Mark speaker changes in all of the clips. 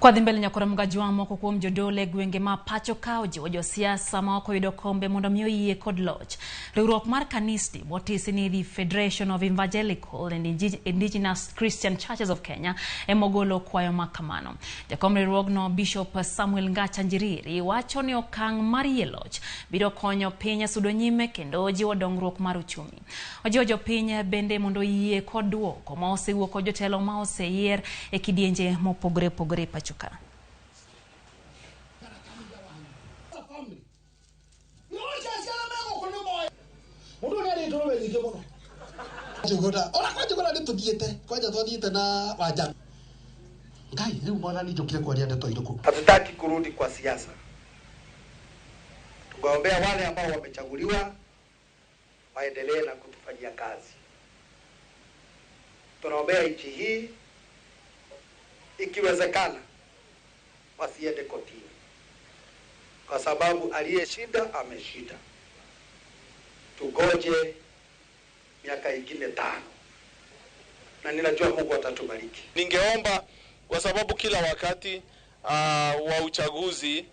Speaker 1: Kwa dhimbele nyakora mgajuwa moko kuom Jodolo gwenge ma pacho kao jiwo josiasa ma okwedo kombe mondo oyie kod loch. Riwruok mar kanisa motisi ni the Federation of Evangelical and Indigenous Christian Churches of Kenya emogolo kwayo makamano. Jakom riwruogno Bishop Samuel Ngacha Njiriri wacho ni okang' mar yie loch biro konyo piny sudo nyime kendo jiwo dongruok mar uchumi. Ojiwo jopiny bende mondo oyie kod duoko ma osewuok jotelo ma oseyier e kidienje mopogore opogore pacho.
Speaker 2: Hatutaki kurudi kwa siasa. Tunaombea wale ambao wamechaguliwa waendelee na kutufanyia kazi. Tunaombea nchi hii ikiwezekana wasiende kotini, kwa sababu aliyeshinda ameshinda. Tugoje miaka ingine 5 na ninajua Mungu atatubariki.
Speaker 3: Ningeomba kwa sababu kila wakati wa uchaguzi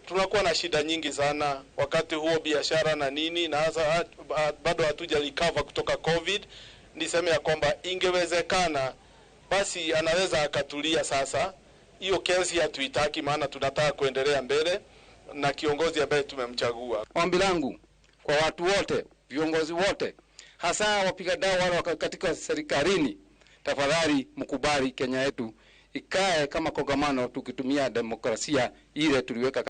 Speaker 3: tunakuwa na shida nyingi sana, wakati huo biashara na nini, na hasa bado hatuja recover kutoka COVID. Niseme ya kwamba ingewezekana basi anaweza akatulia sasa. Hiyo kesi hatuitaki, maana tunataka kuendelea mbele na kiongozi ambaye tumemchagua.
Speaker 4: Ombi langu kwa watu wote, viongozi wote, hasa wapiga dawa wale katika serikalini, tafadhali mkubali Kenya yetu ikae kama kongamano tukitumia demokrasia ile tuliweka